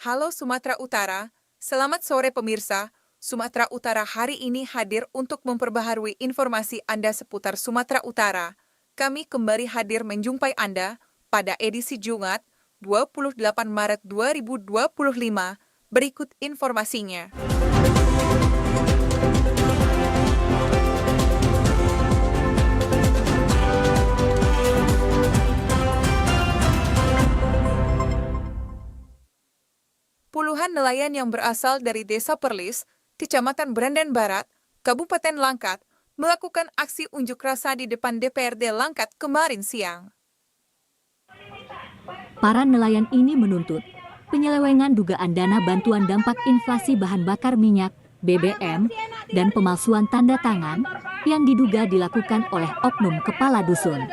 Halo Sumatera Utara, selamat sore pemirsa. Sumatera Utara hari ini hadir untuk memperbaharui informasi Anda seputar Sumatera Utara. Kami kembali hadir menjumpai Anda pada edisi Jumat, 28 Maret 2025. Berikut informasinya. Puluhan nelayan yang berasal dari Desa Perlis, Kecamatan Brandan Barat, Kabupaten Langkat, melakukan aksi unjuk rasa di depan DPRD Langkat kemarin siang. Para nelayan ini menuntut penyelewengan dugaan dana bantuan dampak inflasi bahan bakar minyak, BBM, dan pemalsuan tanda tangan yang diduga dilakukan oleh oknum kepala dusun.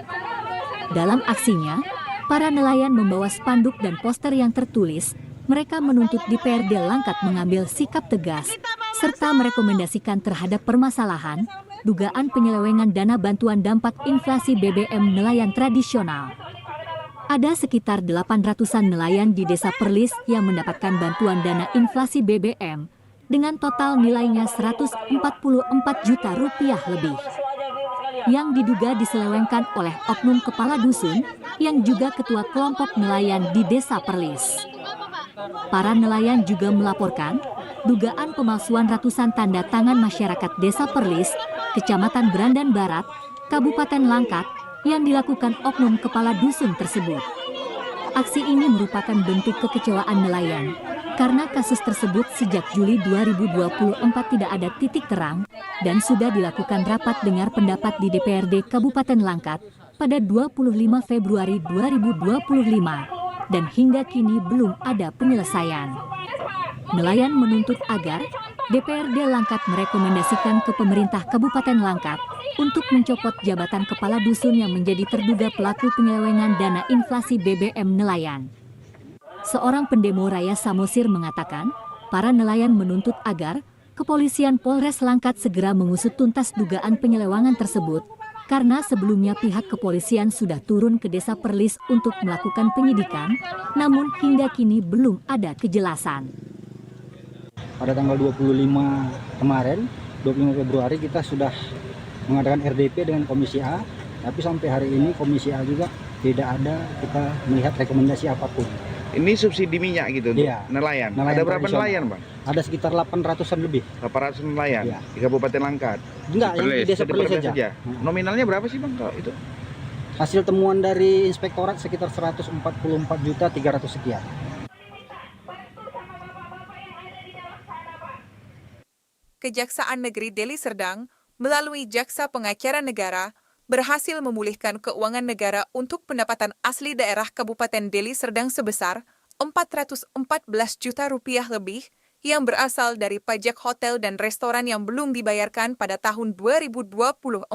Dalam aksinya, para nelayan membawa spanduk dan poster yang tertulis mereka menuntut DPRD Langkat mengambil sikap tegas, serta merekomendasikan terhadap permasalahan dugaan penyelewengan dana bantuan dampak inflasi BBM nelayan tradisional. Ada sekitar 800-an nelayan di Desa Perlis yang mendapatkan bantuan dana inflasi BBM dengan total nilainya 144 juta rupiah lebih, yang diduga diselewengkan oleh oknum kepala dusun yang juga ketua kelompok nelayan di Desa Perlis. Para nelayan juga melaporkan dugaan pemalsuan ratusan tanda tangan masyarakat Desa Perlis, Kecamatan Brandan Barat, Kabupaten Langkat yang dilakukan oknum kepala dusun tersebut. Aksi ini merupakan bentuk kekecewaan nelayan karena kasus tersebut sejak Juli 2024 tidak ada titik terang dan sudah dilakukan rapat dengar pendapat di DPRD Kabupaten Langkat pada 25 Februari 2025. Dan hingga kini belum ada penyelesaian. Nelayan menuntut agar DPRD Langkat merekomendasikan ke pemerintah Kabupaten Langkat untuk mencopot jabatan kepala dusun yang menjadi terduga pelaku penyelewengan dana inflasi BBM nelayan. Seorang pendemo Raya Samosir mengatakan, para nelayan menuntut agar kepolisian Polres Langkat segera mengusut tuntas dugaan penyelewengan tersebut, karena sebelumnya pihak kepolisian sudah turun ke Desa Perlis untuk melakukan penyidikan, namun hingga kini belum ada kejelasan. Pada tanggal 25 kemarin, 25 Februari kita sudah mengadakan RDP dengan Komisi A, tapi sampai hari ini Komisi A juga tidak ada kita melihat rekomendasi apapun. Ini subsidi minyak gitu, iya, nelayan. Nelayan ada berapa nelayan, Bang? Ada sekitar 800-an lebih. 800 nelayan, iya, di Kabupaten Langkat. Enggak, yang di Desa Perlis saja. Nominalnya berapa sih, Bang, kalau itu? Hasil temuan dari inspektorat sekitar 144 juta 300 sekian. Kejaksaan Negeri Deli Serdang melalui Jaksa Pengacara Negara berhasil memulihkan keuangan negara untuk pendapatan asli daerah Kabupaten Deli Serdang sebesar 414 juta rupiah lebih yang berasal dari pajak hotel dan restoran yang belum dibayarkan pada tahun 2024.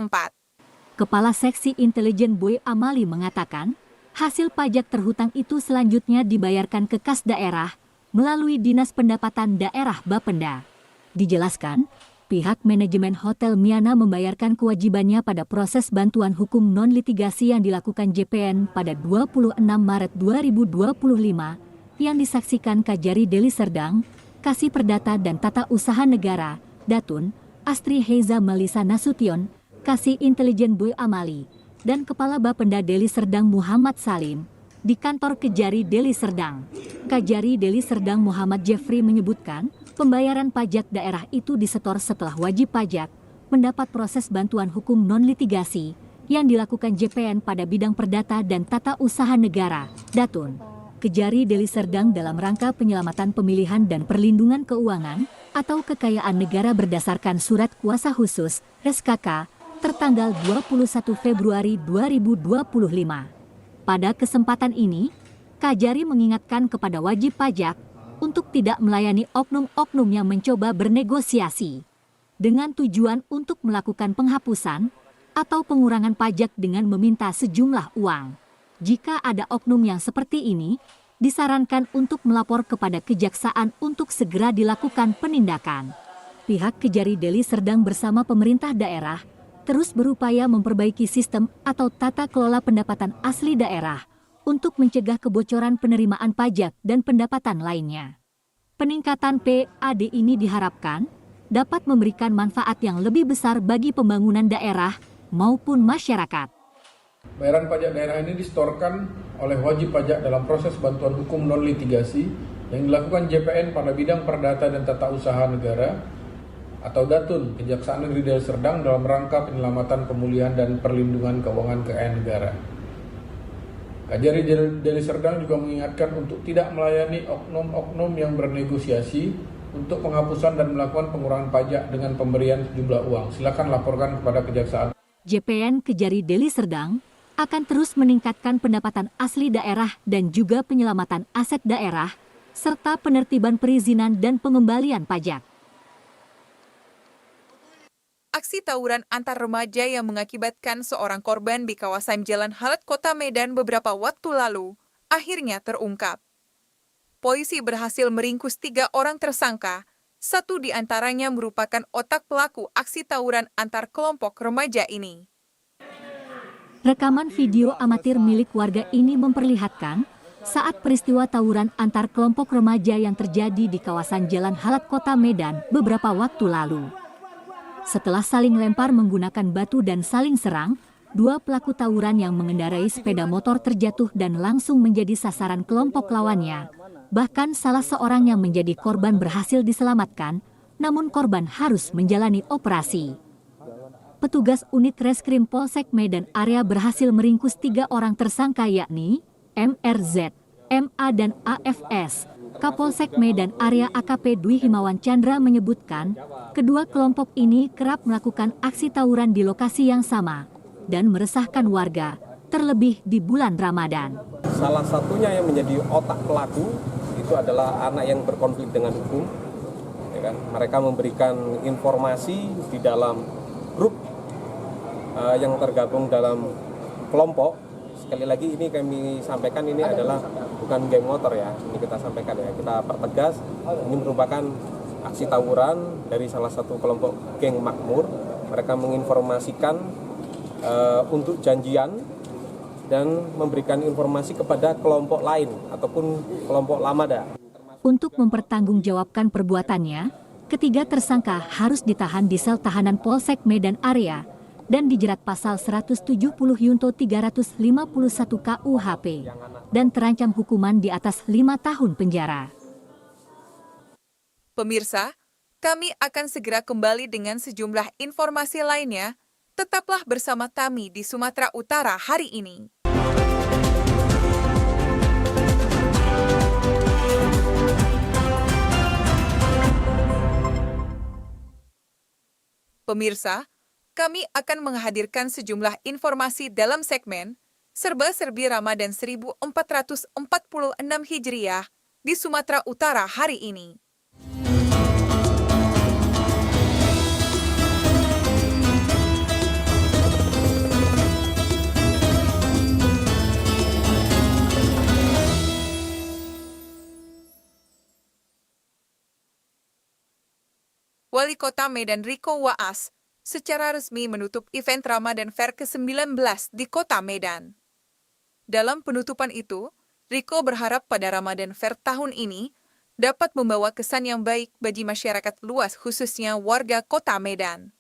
Kepala Seksi Intelijen Boy Amali mengatakan, hasil pajak terhutang itu selanjutnya dibayarkan ke kas daerah melalui Dinas Pendapatan Daerah Bapenda. Dijelaskan, pihak manajemen Hotel Miana membayarkan kewajibannya pada proses bantuan hukum non-litigasi yang dilakukan JPN pada 26 Maret 2025 yang disaksikan Kajari Deli Serdang, Kasih Perdata dan Tata Usaha Negara, Datun, Astri Heiza Melisa Nasution, Kasih Intelijen Boy Amali, dan Kepala Bapenda Deli Serdang Muhammad Salim, di kantor Kejari Deli Serdang. Kajari Deli Serdang Muhammad Jeffrey menyebutkan, pembayaran pajak daerah itu disetor setelah wajib pajak mendapat proses bantuan hukum non-litigasi yang dilakukan JPN pada bidang perdata dan tata usaha negara, Datun. Kejari Deli Serdang dalam rangka penyelamatan pemilihan dan perlindungan keuangan atau kekayaan negara berdasarkan Surat Kuasa Khusus, RESKK, tertanggal 21 Februari 2025. Pada kesempatan ini, Kajari mengingatkan kepada wajib pajak untuk tidak melayani oknum-oknum yang mencoba bernegosiasi dengan tujuan untuk melakukan penghapusan atau pengurangan pajak dengan meminta sejumlah uang. Jika ada oknum yang seperti ini, disarankan untuk melapor kepada kejaksaan untuk segera dilakukan penindakan. Pihak Kejari Deli Serdang bersama pemerintah daerah terus berupaya memperbaiki sistem atau tata kelola pendapatan asli daerah untuk mencegah kebocoran penerimaan pajak dan pendapatan lainnya. Peningkatan PAD ini diharapkan dapat memberikan manfaat yang lebih besar bagi pembangunan daerah maupun masyarakat. Bayaran pajak daerah ini disetorkan oleh wajib pajak dalam proses bantuan hukum non-litigasi yang dilakukan JPN pada bidang perdata dan tata usaha negara atau Datun, Kejaksaan Negeri Deli Serdang dalam rangka penyelamatan, pemulihan, dan perlindungan keuangan kekayaan negara. Kajari Deli Serdang juga mengingatkan untuk tidak melayani oknum-oknum yang bernegosiasi untuk penghapusan dan melakukan pengurangan pajak dengan pemberian sejumlah uang. Silakan laporkan kepada Kejaksaan. JPN Kejari Deli Serdang akan terus meningkatkan pendapatan asli daerah dan juga penyelamatan aset daerah, serta penertiban perizinan dan pengembalian pajak. Aksi tawuran antar remaja yang mengakibatkan seorang korban di kawasan Jalan Halat Kota Medan beberapa waktu lalu akhirnya terungkap. Polisi berhasil meringkus 3 orang tersangka, 1 di antaranya merupakan otak pelaku aksi tawuran antar kelompok remaja ini. Rekaman video amatir milik warga ini memperlihatkan saat peristiwa tawuran antar kelompok remaja yang terjadi di kawasan Jalan Halat Kota Medan beberapa waktu lalu. Setelah saling lempar menggunakan batu dan saling serang, 2 pelaku tawuran yang mengendarai sepeda motor terjatuh dan langsung menjadi sasaran kelompok lawannya. Bahkan salah seorang yang menjadi korban berhasil diselamatkan, namun korban harus menjalani operasi. Petugas unit Reskrim Polsek Medan Area berhasil meringkus 3 orang tersangka yakni MRZ, MA dan AFS. Kapolsek Medan Area AKP Dwi Himawan Chandra menyebutkan, kedua kelompok ini kerap melakukan aksi tawuran di lokasi yang sama dan meresahkan warga, terlebih di bulan Ramadan. Salah satunya yang menjadi otak pelaku itu adalah anak yang berkonflik dengan hukum. Ya kan? Mereka memberikan informasi di dalam grup yang tergabung dalam kelompok. Sekali lagi ini kami sampaikan ini adalah bukan geng motor ya, ini kita sampaikan ya, kita pertegas ini merupakan aksi tawuran dari salah satu kelompok geng makmur. Mereka menginformasikan untuk janjian dan memberikan informasi kepada kelompok lain ataupun kelompok lamada. Untuk mempertanggungjawabkan perbuatannya, ketiga tersangka harus ditahan di sel tahanan Polsek Medan Area dan dijerat pasal 170 Yunto 351 KUHP dan terancam hukuman di atas 5 tahun penjara. Pemirsa, kami akan segera kembali dengan sejumlah informasi lainnya. Tetaplah bersama kami di Sumatera Utara hari ini. Pemirsa, kami akan menghadirkan sejumlah informasi dalam segmen Serba-serbi Ramadan 1446 Hijriah di Sumatera Utara hari ini. Wali Kota Medan Riko Waas secara resmi menutup event Ramadan Fair ke-19 di Kota Medan. Dalam penutupan itu, Riko berharap pada Ramadan Fair tahun ini dapat membawa kesan yang baik bagi masyarakat luas khususnya warga Kota Medan.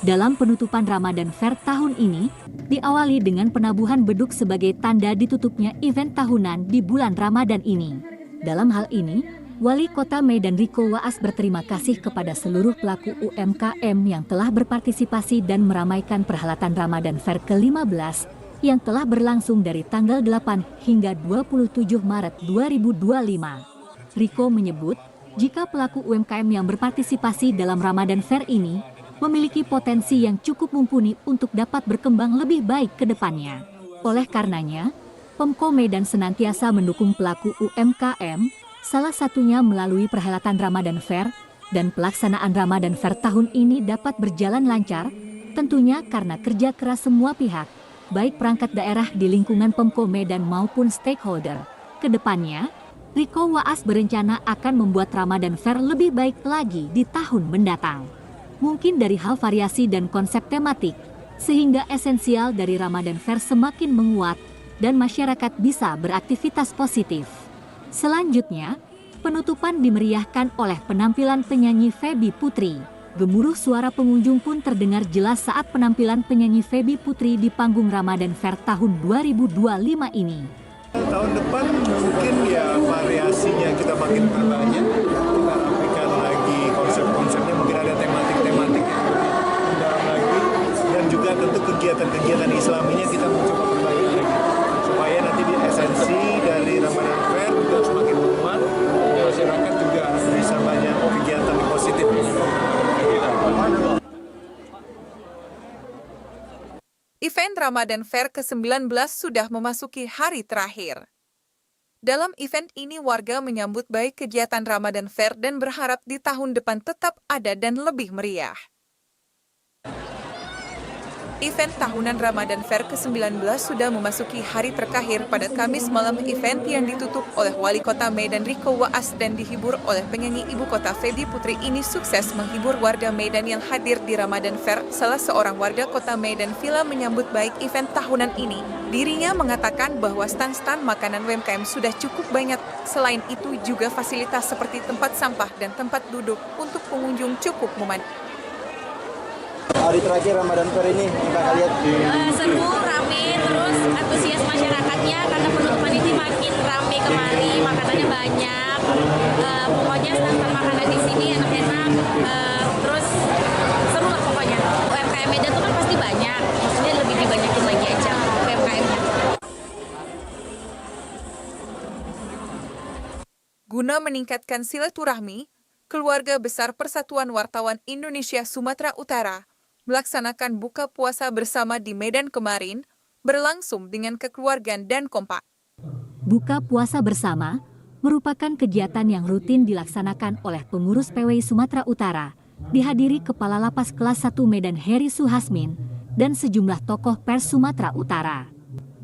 Dalam penutupan Ramadan Fair tahun ini, diawali dengan penabuhan beduk sebagai tanda ditutupnya event tahunan di bulan Ramadan ini. Dalam hal ini, Wali Kota Medan Riko Waas berterima kasih kepada seluruh pelaku UMKM yang telah berpartisipasi dan meramaikan perhelatan Ramadan Fair ke-15 yang telah berlangsung dari tanggal 8 hingga 27 Maret 2025. Riko menyebut, jika pelaku UMKM yang berpartisipasi dalam Ramadan Fair ini memiliki potensi yang cukup mumpuni untuk dapat berkembang lebih baik ke depannya. Oleh karenanya, Pemko Medan senantiasa mendukung pelaku UMKM, salah satunya melalui perhelatan Ramadan Fair, dan pelaksanaan Ramadan Fair tahun ini dapat berjalan lancar, tentunya karena kerja keras semua pihak, baik perangkat daerah di lingkungan Pemko Medan maupun stakeholder. Kedepannya, Riko Waas berencana akan membuat Ramadan Fair lebih baik lagi di tahun mendatang. Mungkin dari hal variasi dan konsep tematik, sehingga esensial dari Ramadan Fair semakin menguat dan masyarakat bisa beraktivitas positif. Selanjutnya, Penutupan dimeriahkan oleh penampilan penyanyi Feby Putri. Gemuruh suara pengunjung pun terdengar jelas saat penampilan penyanyi Feby Putri di panggung Ramadan Fair tahun 2025 ini. Tahun depan mungkin ya variasinya kita makin berbanyak, kita rapikan lagi konsep-konsepnya, mungkin ada tematik-tematik yang lebih mendalam lagi, dan juga tentu kegiatan-kegiatan islaminya kita mencoba berbagi lagi, supaya nanti di esensi dari Ramadan Fair juga semakin menguat, masyarakat juga bisa banyak kegiatan positif. Event Ramadan Fair ke-19 sudah memasuki hari terakhir. Dalam event ini warga menyambut baik kegiatan Ramadan Fair dan berharap di tahun depan tetap ada dan lebih meriah. Event tahunan Ramadan Fair ke-19 sudah memasuki hari terakhir pada Kamis malam. Event yang ditutup oleh Wali Kota Medan Riko Waas dan dihibur oleh penyanyi ibu kota Feby Putri ini sukses menghibur warga Medan yang hadir di Ramadan Fair. Salah seorang warga kota Medan Villa menyambut baik event tahunan ini. Dirinya mengatakan bahwa stand-stand makanan UMKM sudah cukup banyak. Selain itu juga fasilitas seperti tempat sampah dan tempat duduk untuk pengunjung cukup memadai. Hari terakhir Ramadan Fair ini kita lihat seru, rame, terus antusias masyarakatnya karena penutupan ini makin rame kemari, makanannya banyak, pokoknya stand-stand makanan di sini enak-enak, terus seru lah pokoknya. UMKM Medan tuh kan pasti banyak, maksudnya lebih dibanyakin lagi aja UMKM-nya. Guna meningkatkan silaturahmi, Keluarga Besar Persatuan Wartawan Indonesia Sumatera Utara melaksanakan buka puasa bersama di Medan kemarin, berlangsung dengan kekeluargaan dan kompak. Buka puasa bersama merupakan kegiatan yang rutin dilaksanakan oleh pengurus PWI Sumatera Utara, dihadiri Kepala Lapas Kelas 1 Medan Heri Suhasmin dan sejumlah tokoh pers Sumatera Utara.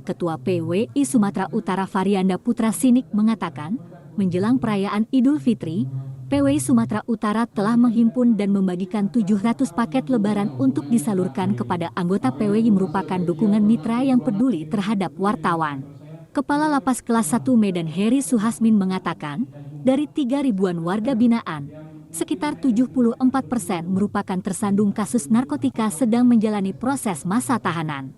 Ketua PWI Sumatera Utara Varianda Putra Sinik mengatakan, menjelang perayaan Idul Fitri, PWI Sumatera Utara telah menghimpun dan membagikan 700 paket lebaran untuk disalurkan kepada anggota PWI merupakan dukungan mitra yang peduli terhadap wartawan. Kepala Lapas Kelas 1 Medan Heri Suhasmin mengatakan, dari 3.000-an warga binaan, sekitar 74% merupakan tersandung kasus narkotika sedang menjalani proses masa tahanan.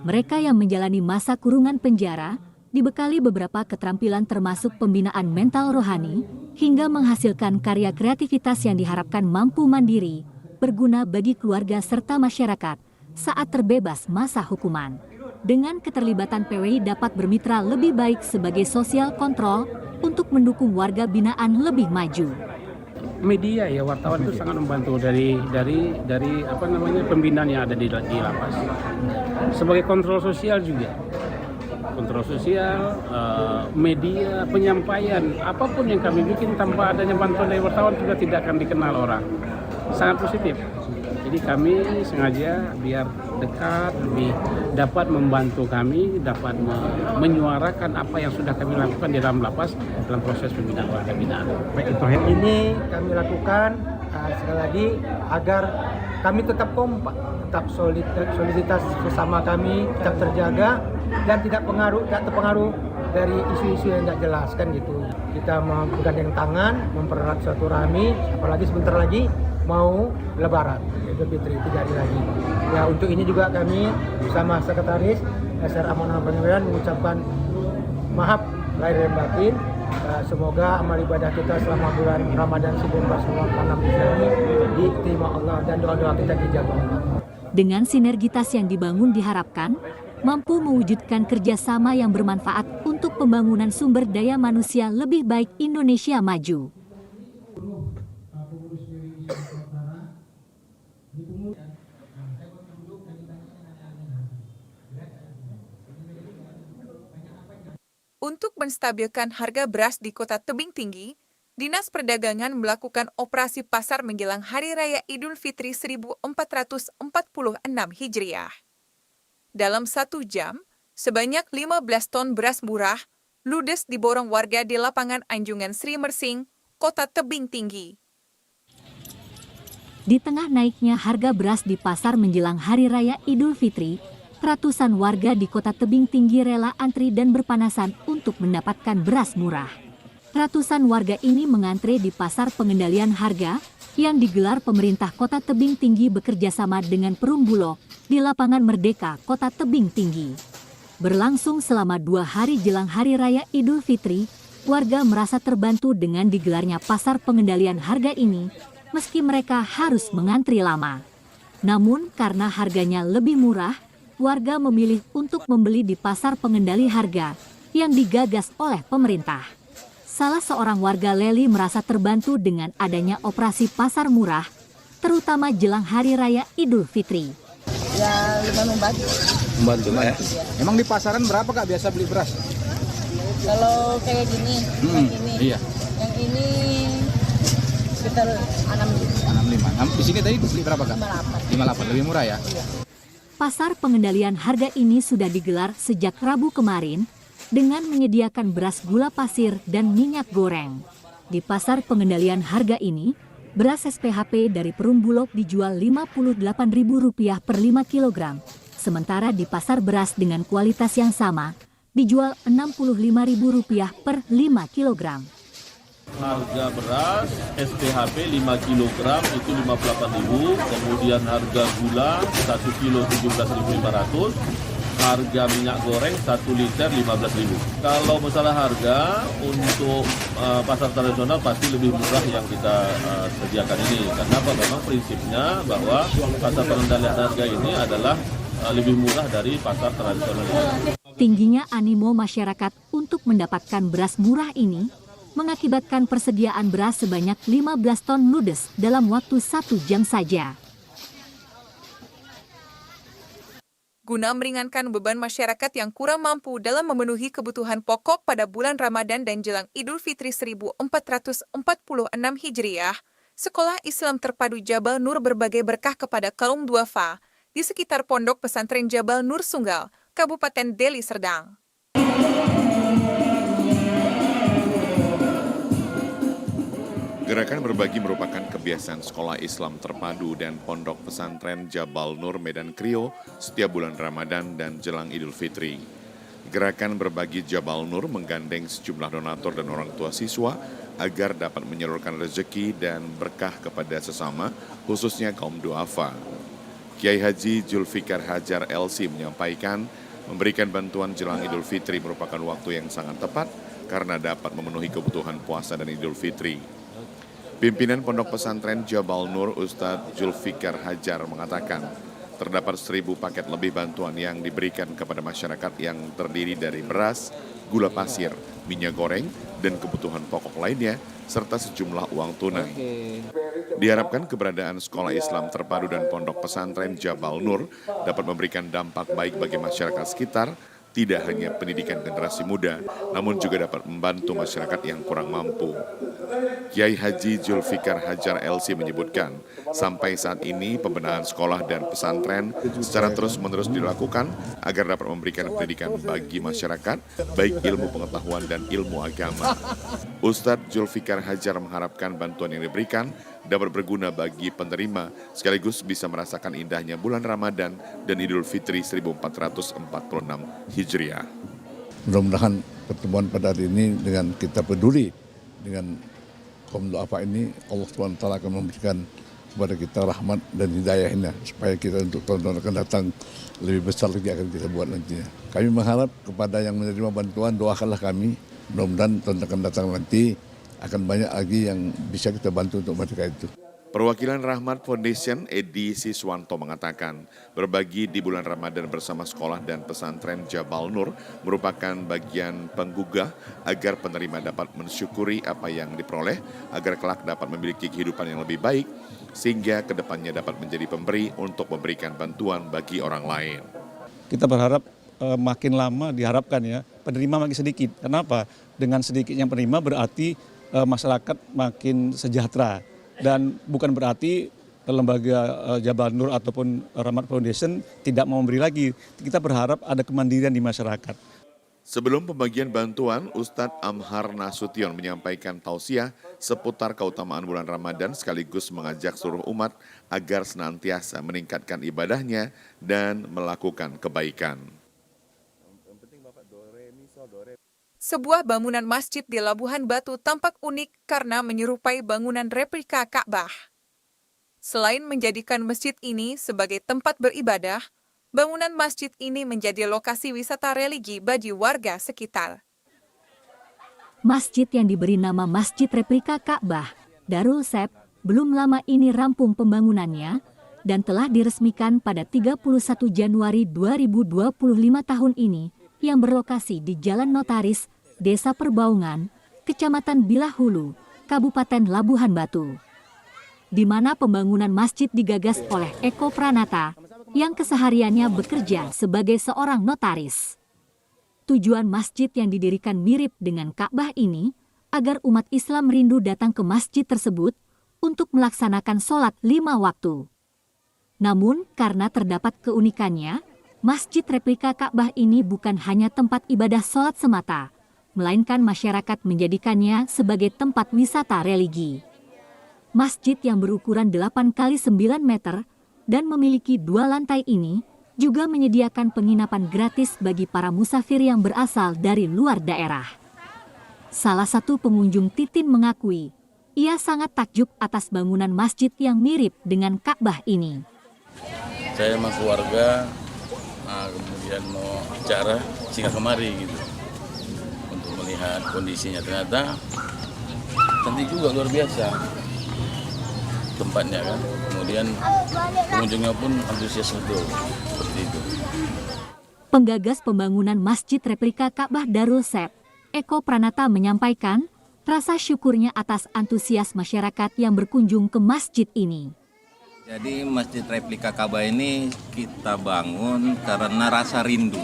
Mereka yang menjalani masa kurungan penjara dibekali beberapa keterampilan termasuk pembinaan mental rohani, hingga menghasilkan karya kreativitas yang diharapkan mampu mandiri, berguna bagi keluarga serta masyarakat saat terbebas masa hukuman. Dengan keterlibatan PWI dapat bermitra lebih baik sebagai sosial kontrol untuk mendukung warga binaan lebih maju. Media ya, wartawan itu sangat membantu dari pembinaan yang ada di lapas. Sebagai kontrol sosial juga. Kontrol sosial, media, penyampaian, apapun yang kami bikin tanpa adanya bantuan dari wartawan juga tidak akan dikenal orang. Sangat positif. Jadi kami sengaja biar dekat, lebih dapat membantu kami, dapat menyuarakan apa yang sudah kami lakukan di dalam lapas dalam proses pembinaan warga binaan. Ini kami lakukan sekali lagi agar kami tetap kompak, tetap soliditas sesama kami tetap terjaga dan tidak terpengaruh dari isu-isu yang tidak jelas kan gitu. Kita menggandeng tangan, mempererat silaturahmi, apalagi sebentar lagi mau Lebaran Idul Fitri 3 hari lagi. Ya untuk ini juga kami bersama Sekretaris SR Amanah Medan mengucapkan maaf lahir dan batin. Semoga amal ibadah kita selama bulan Ramadan 1446 ini diterima Allah dan doa-doa kita dijabah Allah. Dengan sinergitas yang dibangun diharapkan mampu mewujudkan kerjasama yang bermanfaat untuk pembangunan sumber daya manusia lebih baik Indonesia maju. Untuk menstabilkan harga beras di Kota Tebing Tinggi, Dinas Perdagangan melakukan operasi pasar menjelang Hari Raya Idul Fitri 1446 Hijriah. Dalam 1 jam, sebanyak 15 ton beras murah ludes diborong warga di lapangan Anjungan Sri Mersing, Kota Tebing Tinggi. Di tengah naiknya harga beras di pasar menjelang Hari Raya Idul Fitri, ratusan warga di Kota Tebing Tinggi rela antri dan berpanasan untuk mendapatkan beras murah. Ratusan warga ini mengantre di pasar pengendalian harga yang digelar pemerintah Kota Tebing Tinggi bekerjasama dengan Perum Bulog di Lapangan Merdeka, Kota Tebing Tinggi. Berlangsung selama 2 hari jelang Hari Raya Idul Fitri, warga merasa terbantu dengan digelarnya pasar pengendalian harga ini, meski mereka harus mengantri lama. Namun karena harganya lebih murah, warga memilih untuk membeli di pasar pengendali harga yang digagas oleh pemerintah. Salah seorang warga Leli merasa terbantu dengan adanya operasi pasar murah, terutama jelang Hari Raya Idul Fitri. Ya, lumayan Membantu ya. Emang di pasaran berapa Kak biasa beli beras? kalau kayak gini, yang ini, Iya. yang ini sekitar 65. Di sini tadi beli berapa Kak? 58. 58, lebih murah ya? Pasar pengendalian harga ini sudah digelar sejak Rabu kemarin dengan menyediakan beras gula pasir dan minyak goreng. Di pasar pengendalian harga ini, beras SPHP dari Perum Bulog dijual Rp58.000 per 5 kg. Sementara di pasar beras dengan kualitas yang sama, dijual Rp65.000 per 5 kg. Harga beras SPHP 5 kg itu Rp58.000, kemudian harga gula 1 kilo Rp17.500, harga minyak goreng 1 liter Rp15.000. Kalau masalah harga untuk pasar tradisional pasti lebih murah yang kita sediakan ini. Karena apa? Memang prinsipnya bahwa pasar pengendalian harga ini adalah lebih murah dari pasar tradisional. Tingginya animo masyarakat untuk mendapatkan beras murah ini mengakibatkan persediaan beras sebanyak 15 ton ludes dalam waktu 1 jam saja. Guna meringankan beban masyarakat yang kurang mampu dalam memenuhi kebutuhan pokok pada bulan Ramadan dan jelang Idul Fitri 1446 Hijriah, Sekolah Islam Terpadu Jabal Nur berbagai berkah kepada kaum duafa di sekitar Pondok Pesantren Jabal Nur Sunggal, Kabupaten Deli Serdang. Gerakan berbagi merupakan kebiasaan sekolah Islam terpadu dan pondok pesantren Jabal Nur Medan Krio setiap bulan Ramadan dan jelang Idul Fitri. Gerakan berbagi Jabal Nur menggandeng sejumlah donatur dan orang tua siswa agar dapat menyalurkan rezeki dan berkah kepada sesama, khususnya kaum duafa. Kiai Haji Zulfikar Hajar LC menyampaikan, memberikan bantuan jelang Idul Fitri merupakan waktu yang sangat tepat karena dapat memenuhi kebutuhan puasa dan Idul Fitri. Pimpinan Pondok Pesantren Jabal Nur Ustadz Zulfikar Hajar mengatakan, terdapat 1.000 paket lebih bantuan yang diberikan kepada masyarakat yang terdiri dari beras, gula pasir, minyak goreng, dan kebutuhan pokok lainnya, serta sejumlah uang tunai. Diharapkan keberadaan sekolah Islam terpadu dan Pondok Pesantren Jabal Nur dapat memberikan dampak baik bagi masyarakat sekitar, tidak hanya pendidikan generasi muda, namun juga dapat membantu masyarakat yang kurang mampu. Kiai Haji Zulfikar Hajar LC menyebutkan, sampai saat ini pembenahan sekolah dan pesantren secara terus-menerus dilakukan agar dapat memberikan pendidikan bagi masyarakat, baik ilmu pengetahuan dan ilmu agama. Ustadz Zulfikar Hajar mengharapkan bantuan yang diberikan dapat berguna bagi penerima, sekaligus bisa merasakan indahnya bulan Ramadan dan Idul Fitri 1446 Hijriah. Mudah-mudahan pertemuan pada hari ini dengan kita peduli dengan kaum duafa ini, Allah SWT akan memberikan kepada kita rahmat dan hidayahnya supaya kita untuk tahun-tahun akan datang lebih besar lagi akan kita buat nantinya. Kami mengharap kepada yang menerima bantuan, doakanlah kami, mudah-mudahan tahun akan datang nanti akan banyak lagi yang bisa kita bantu untuk mereka itu. Perwakilan Rahmat Foundation Edi Siswanto mengatakan, berbagi di bulan Ramadan bersama sekolah dan pesantren Jabal Nur merupakan bagian penggugah agar penerima dapat mensyukuri apa yang diperoleh, agar kelak dapat memiliki kehidupan yang lebih baik, sehingga kedepannya dapat menjadi pemberi untuk memberikan bantuan bagi orang lain. Kita berharap makin lama diharapkan ya, penerima makin sedikit. Kenapa? Dengan sedikitnya penerima berarti masyarakat makin sejahtera. Dan bukan berarti lembaga Jabal Nur ataupun Rahmat Foundation tidak mau memberi lagi. Kita berharap ada kemandirian di masyarakat. Sebelum pembagian bantuan, Ustadz Amhar Nasution menyampaikan tausiah seputar keutamaan bulan Ramadan sekaligus mengajak seluruh umat agar senantiasa meningkatkan ibadahnya dan melakukan kebaikan. sebuah bangunan masjid di Labuhan Batu tampak unik karena menyerupai bangunan replika Ka'bah. Selain menjadikan masjid ini sebagai tempat beribadah, bangunan masjid ini menjadi lokasi wisata religi bagi warga sekitar. Masjid yang diberi nama Masjid Replika Ka'bah, Darul Sep, belum lama ini rampung pembangunannya dan telah diresmikan pada 31 Januari 2025 tahun ini yang berlokasi di Jalan Notaris, Desa Perbaungan, Kecamatan Bilahulu, Kabupaten Labuhan Batu, di mana pembangunan masjid digagas oleh Eko Pranata yang kesehariannya bekerja sebagai seorang notaris. Tujuan masjid yang didirikan mirip dengan Ka'bah ini agar umat Islam rindu datang ke masjid tersebut untuk melaksanakan sholat 5 waktu. Namun, karena terdapat keunikannya, masjid replika Ka'bah ini bukan hanya tempat ibadah sholat semata, melainkan masyarakat menjadikannya sebagai tempat wisata religi. Masjid yang berukuran 8 x 9 meter dan memiliki 2 lantai ini juga menyediakan penginapan gratis bagi para musafir yang berasal dari luar daerah. Salah satu pengunjung Titin mengakui, ia sangat takjub atas bangunan masjid yang mirip dengan Ka'bah ini. Saya sama keluarga, kemudian mau acara, singgah kemari gitu, untuk melihat kondisinya. Ternyata cantik juga, luar biasa tempatnya kan. Kemudian pengunjungnya pun antusias betul, seperti itu. Penggagas pembangunan Masjid Replika Ka'bah Darul Sep, Eko Pranata menyampaikan rasa syukurnya atas antusias masyarakat yang berkunjung ke masjid ini. Jadi Masjid Replika Ka'bah ini kita bangun karena rasa rindu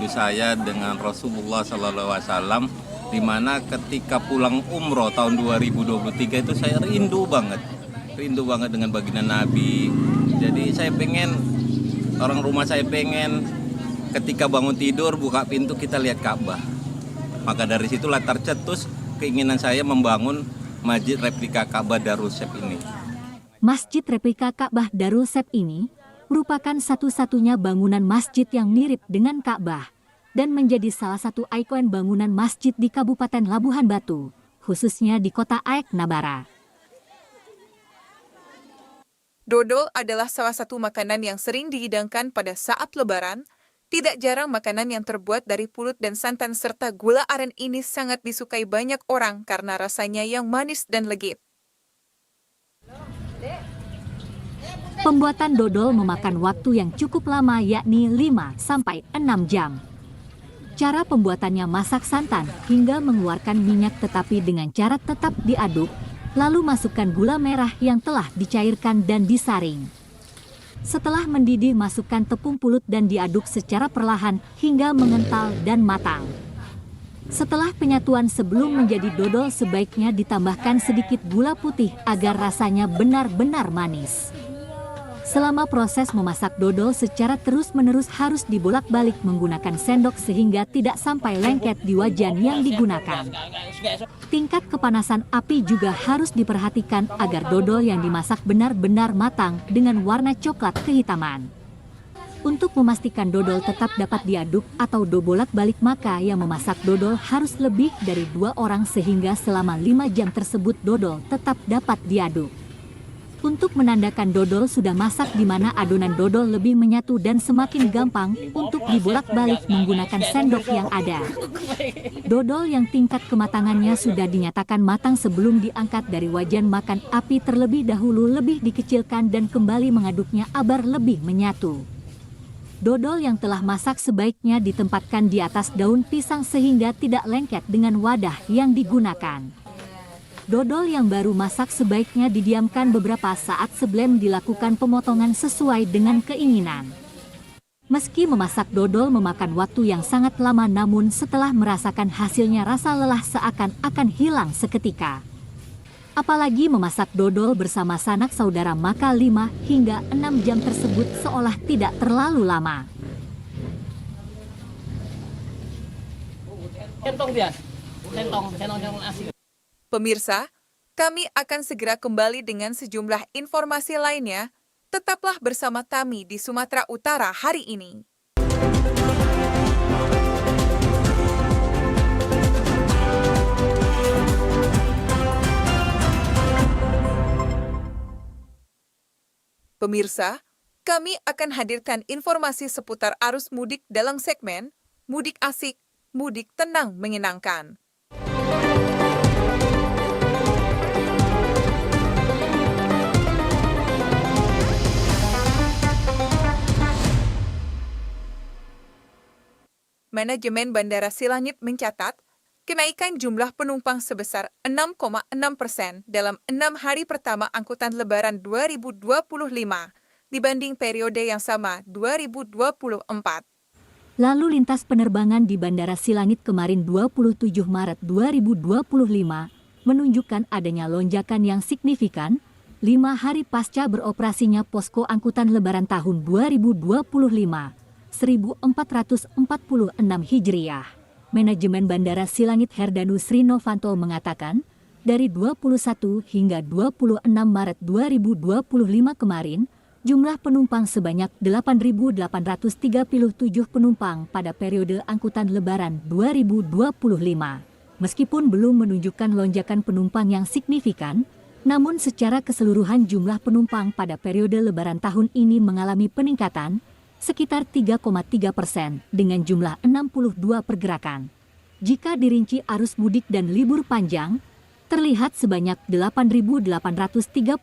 saya dengan Rasulullah SAW, di mana ketika pulang umroh tahun 2023 itu saya rindu banget dengan baginda Nabi. Jadi saya pengen, orang rumah saya pengen ketika bangun tidur buka pintu kita lihat Ka'bah. Maka dari situlah tercetus keinginan saya membangun Masjid Replika Ka'bah Darul Sep ini. Masjid Replika Ka'bah Darul Sep ini merupakan satu-satunya bangunan masjid yang mirip dengan Ka'bah dan menjadi salah satu ikon bangunan masjid di Kabupaten Labuhan Batu, khususnya di Kota Aek Nabara. Dodol adalah salah satu makanan yang sering dihidangkan pada saat Lebaran. Tidak jarang makanan yang terbuat dari pulut dan santan serta gula aren ini sangat disukai banyak orang karena rasanya yang manis dan legit. Pembuatan dodol memakan waktu yang cukup lama, yakni 5-6 jam. Cara pembuatannya masak santan hingga mengeluarkan minyak tetapi dengan cara tetap diaduk, lalu masukkan gula merah yang telah dicairkan dan disaring. Setelah mendidih, masukkan tepung pulut dan diaduk secara perlahan hingga mengental dan matang. Setelah penyatuan sebelum menjadi dodol, sebaiknya ditambahkan sedikit gula putih agar rasanya benar-benar manis. Selama proses memasak dodol secara terus-menerus harus dibolak-balik menggunakan sendok sehingga tidak sampai lengket di wajan yang digunakan. Tingkat kepanasan api juga harus diperhatikan agar dodol yang dimasak benar-benar matang dengan warna coklat kehitaman. Untuk memastikan dodol tetap dapat diaduk atau bolak-balik, maka yang memasak dodol harus lebih dari 2 orang sehingga selama 5 jam tersebut dodol tetap dapat diaduk. Untuk menandakan dodol sudah masak, di mana adonan dodol lebih menyatu dan semakin gampang untuk dibolak-balik menggunakan sendok yang ada. Dodol yang tingkat kematangannya sudah dinyatakan matang sebelum diangkat dari wajan makan, api terlebih dahulu lebih dikecilkan dan kembali mengaduknya agar lebih menyatu. Dodol yang telah masak sebaiknya ditempatkan di atas daun pisang sehingga tidak lengket dengan wadah yang digunakan. Dodol yang baru masak sebaiknya didiamkan beberapa saat sebelum dilakukan pemotongan sesuai dengan keinginan. Meski memasak dodol memakan waktu yang sangat lama, namun setelah merasakan hasilnya rasa lelah seakan-akan hilang seketika. Apalagi memasak dodol bersama sanak saudara, maka 5 hingga 6 jam tersebut seolah tidak terlalu lama. Pemirsa, kami akan segera kembali dengan sejumlah informasi lainnya. Tetaplah bersama kami di Sumatera Utara hari ini. Pemirsa, kami akan hadirkan informasi seputar arus mudik dalam segmen Mudik Asik, Mudik Tenang Menyenangkan. Manajemen Bandara Silangit mencatat kenaikan jumlah penumpang sebesar 6,6% dalam 6 hari pertama angkutan Lebaran 2025 dibanding periode yang sama 2024. Lalu lintas penerbangan di Bandara Silangit kemarin 27 Maret 2025 menunjukkan adanya lonjakan yang signifikan 5 hari pasca beroperasinya posko angkutan Lebaran tahun 2025. 1446 Hijriah. Manajemen Bandara Silangit Herdanus Rinovanto mengatakan, dari 21 hingga 26 Maret 2025 kemarin, jumlah penumpang sebanyak 8.837 penumpang pada periode angkutan Lebaran 2025. Meskipun belum menunjukkan lonjakan penumpang yang signifikan, namun secara keseluruhan jumlah penumpang pada periode Lebaran tahun ini mengalami peningkatan sekitar 3,3% dengan jumlah 62 pergerakan. Jika dirinci arus mudik dan libur panjang, terlihat sebanyak 8.837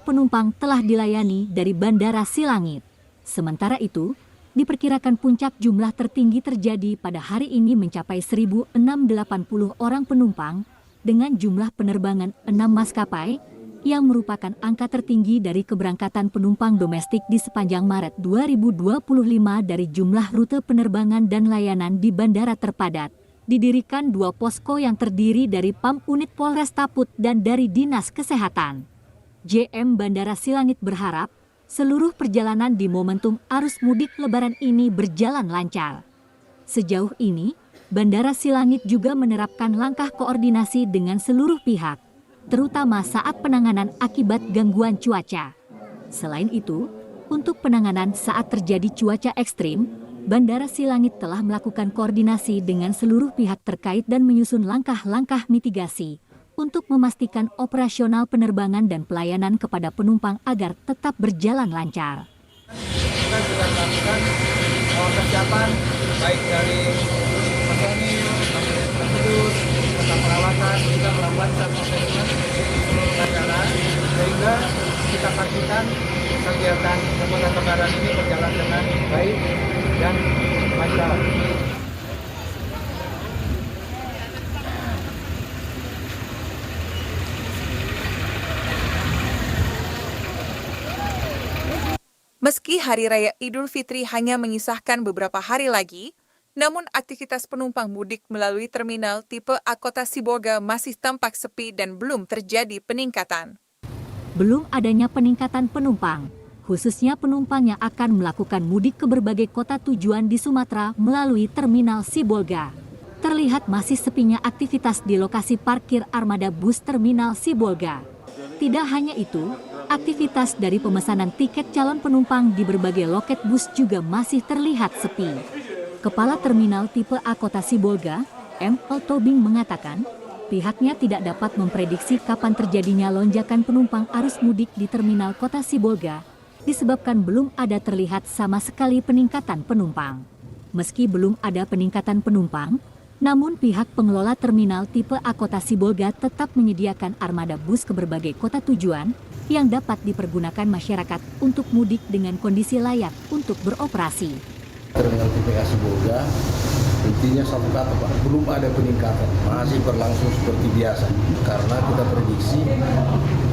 penumpang telah dilayani dari Bandara Silangit. Sementara itu, diperkirakan puncak jumlah tertinggi terjadi pada hari ini mencapai 1.680 orang penumpang dengan jumlah penerbangan 6 maskapai, yang merupakan angka tertinggi dari keberangkatan penumpang domestik di sepanjang Maret 2025 dari jumlah rute penerbangan dan layanan di bandara terpadat. Didirikan 2 posko yang terdiri dari PAM Unit Polres Taput dan dari Dinas Kesehatan. JM Bandara Silangit berharap seluruh perjalanan di momentum arus mudik Lebaran ini berjalan lancar. Sejauh ini, Bandara Silangit juga menerapkan langkah koordinasi dengan seluruh pihak, terutama saat penanganan akibat gangguan cuaca. Selain itu, untuk penanganan saat terjadi cuaca ekstrim, Bandara Silangit telah melakukan koordinasi dengan seluruh pihak terkait dan menyusun langkah-langkah mitigasi untuk memastikan operasional penerbangan dan pelayanan kepada penumpang agar tetap berjalan lancar. Kita juga melakukan persiapan baik dari personil, prosedur, serta perawatan, juga melakukan assessment seluruh bandara sehingga kita pastikan kegiatan angkutan Lebaran ini berjalan dengan baik dan lancar. Meski Hari Raya Idul Fitri hanya mengisahkan beberapa hari lagi, namun aktivitas penumpang mudik melalui terminal tipe A Kota Sibolga masih tampak sepi dan belum terjadi peningkatan. Belum adanya peningkatan penumpang, khususnya penumpang yang akan melakukan mudik ke berbagai kota tujuan di Sumatera melalui terminal Sibolga. Terlihat masih sepinya aktivitas di lokasi parkir armada bus terminal Sibolga. Tidak hanya itu, aktivitas dari pemesanan tiket calon penumpang di berbagai loket bus juga masih terlihat sepi. Kepala Terminal Tipe A Kota Sibolga, M. Tobing mengatakan, pihaknya tidak dapat memprediksi kapan terjadinya lonjakan penumpang arus mudik di Terminal Kota Sibolga, disebabkan belum ada terlihat sama sekali peningkatan penumpang. Meski belum ada peningkatan penumpang, namun pihak pengelola Terminal Tipe A Kota Sibolga tetap menyediakan armada bus ke berbagai kota tujuan yang dapat dipergunakan masyarakat untuk mudik dengan kondisi layak untuk beroperasi. Terminal Tipe A Sibolga, intinya satu kata Pak, belum ada peningkatan, masih berlangsung seperti biasa. Karena kita prediksi,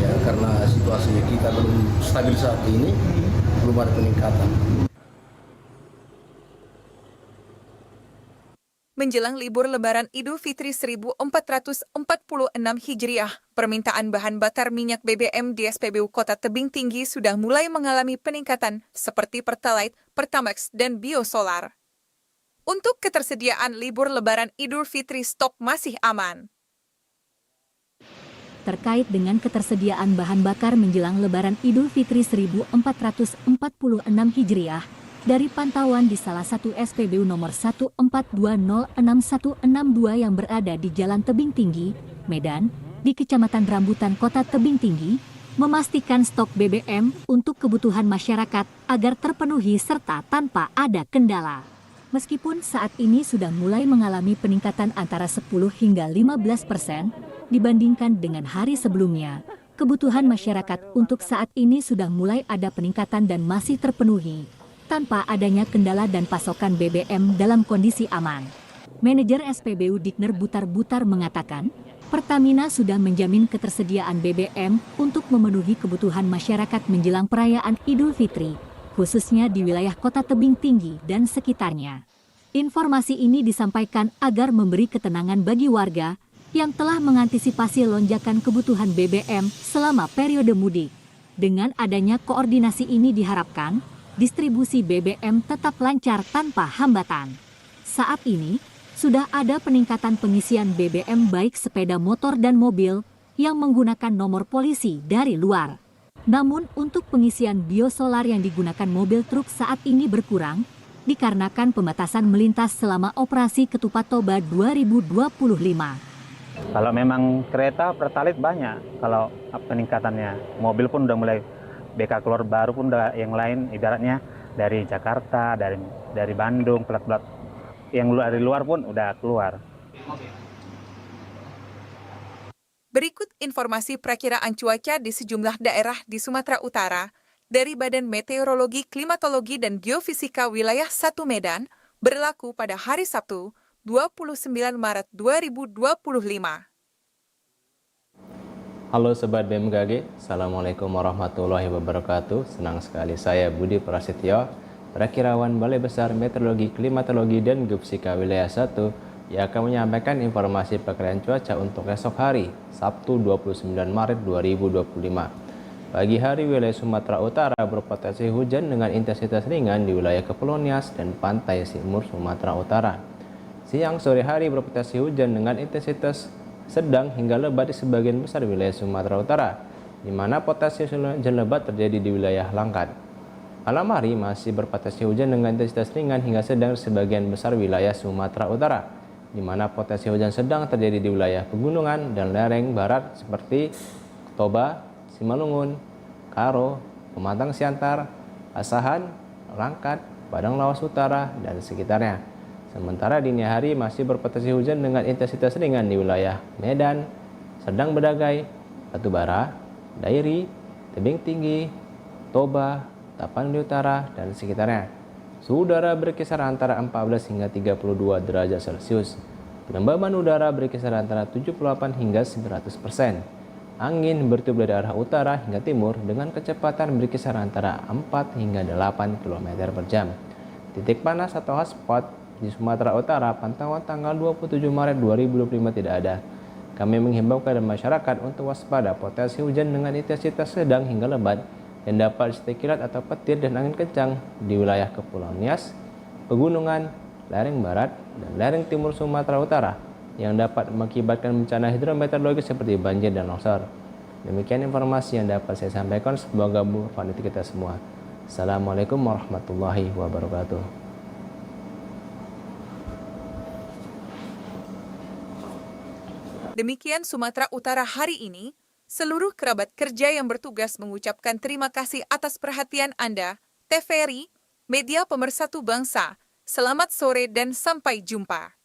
ya karena situasinya kita belum stabil saat ini, belum ada peningkatan. Menjelang libur Lebaran Idul Fitri 1446 Hijriah, permintaan bahan bakar minyak BBM di SPBU Kota Tebing Tinggi sudah mulai mengalami peningkatan seperti Pertalite, Pertamax, dan Biosolar. Untuk ketersediaan libur Lebaran Idul Fitri, stok masih aman. Terkait dengan ketersediaan bahan bakar menjelang Lebaran Idul Fitri 1446 Hijriah, dari pantauan di salah satu SPBU nomor 142061162 yang berada di Jalan Tebing Tinggi, Medan, di Kecamatan Rambutan Kota Tebing Tinggi, memastikan stok BBM untuk kebutuhan masyarakat agar terpenuhi serta tanpa ada kendala. Meskipun saat ini sudah mulai mengalami peningkatan antara 10 hingga 15% dibandingkan dengan hari sebelumnya, kebutuhan masyarakat untuk saat ini sudah mulai ada peningkatan dan masih terpenuhi, tanpa adanya kendala dan pasokan BBM dalam kondisi aman. Manajer SPBU Dikner Butar-Butar mengatakan, Pertamina sudah menjamin ketersediaan BBM untuk memenuhi kebutuhan masyarakat menjelang perayaan Idul Fitri, khususnya di wilayah Kota Tebing Tinggi dan sekitarnya. Informasi ini disampaikan agar memberi ketenangan bagi warga yang telah mengantisipasi lonjakan kebutuhan BBM selama periode mudik. Dengan adanya koordinasi ini diharapkan, distribusi BBM tetap lancar tanpa hambatan. Saat ini, sudah ada peningkatan pengisian BBM baik sepeda motor dan mobil yang menggunakan nomor polisi dari luar. Namun untuk pengisian biosolar yang digunakan mobil truk saat ini berkurang, dikarenakan pembatasan melintas selama operasi Ketupat Toba 2025. Kalau memang kereta pertalit banyak, kalau peningkatannya, mobil pun udah mulai BK keluar baru pun udah yang lain, ibaratnya dari Jakarta, dari Bandung, plat-plat yang dari luar pun udah keluar. Berikut informasi perakiraan cuaca di sejumlah daerah di Sumatera Utara dari Badan Meteorologi, Klimatologi, dan Geofisika Wilayah 1 Medan berlaku pada hari Sabtu, 29 Maret 2025. Halo Sobat BMKG, Assalamualaikum warahmatullahi wabarakatuh. Senang sekali saya Budi Prasetyo, Perakirawan Balai Besar Meteorologi, Klimatologi, dan Geofisika Wilayah 1 yang akan menyampaikan informasi perkiraan cuaca untuk esok hari, Sabtu 29 Maret 2025. Pagi hari wilayah Sumatera Utara berpotensi hujan dengan intensitas ringan di wilayah Kepulauan Nias dan pantai timur Sumatera Utara. Siang sore hari berpotensi hujan dengan intensitas sedang hingga lebat di sebagian besar wilayah Sumatera Utara, di mana potensi hujan lebat terjadi di wilayah Langkat. Malam hari masih berpotensi hujan dengan intensitas ringan hingga sedang di sebagian besar wilayah Sumatera Utara, di mana potensi hujan sedang terjadi di wilayah pegunungan dan lereng barat seperti Toba, Simalungun, Karo, Pematang Siantar, Asahan, Langkat, Padang Lawas Utara, dan sekitarnya. Sementara dini hari masih berpotensi hujan dengan intensitas ringan di wilayah Medan, Serdang Bedagai, Batubara, Dairi, Tebing Tinggi, Toba, Tapanuli Utara, dan sekitarnya. Suhu udara berkisar antara 14 hingga 32 derajat Celcius. Kelembaban udara berkisar antara 78 hingga 100%. Angin bertiup dari arah utara hingga timur dengan kecepatan berkisar antara 4 hingga 8 km per jam. Titik panas atau hotspot di Sumatera Utara pantauan tanggal 27 Maret 2025 tidak ada. Kami menghimbau kepada masyarakat untuk waspada potensi hujan dengan intensitas sedang hingga lebat yang dapat disertai kilat atau petir dan angin kencang di wilayah Kepulauan Nias, pegunungan, lereng barat, dan lereng timur Sumatera Utara yang dapat mengakibatkan bencana hidrometeorologis seperti banjir dan longsor. Demikian informasi yang dapat saya sampaikan, semoga bermanfaat untuk kita semua. Assalamualaikum warahmatullahi wabarakatuh. Demikian Sumatera Utara hari ini. Seluruh kerabat kerja yang bertugas mengucapkan terima kasih atas perhatian Anda. TVRI, Media Pemersatu Bangsa. Selamat sore dan sampai jumpa.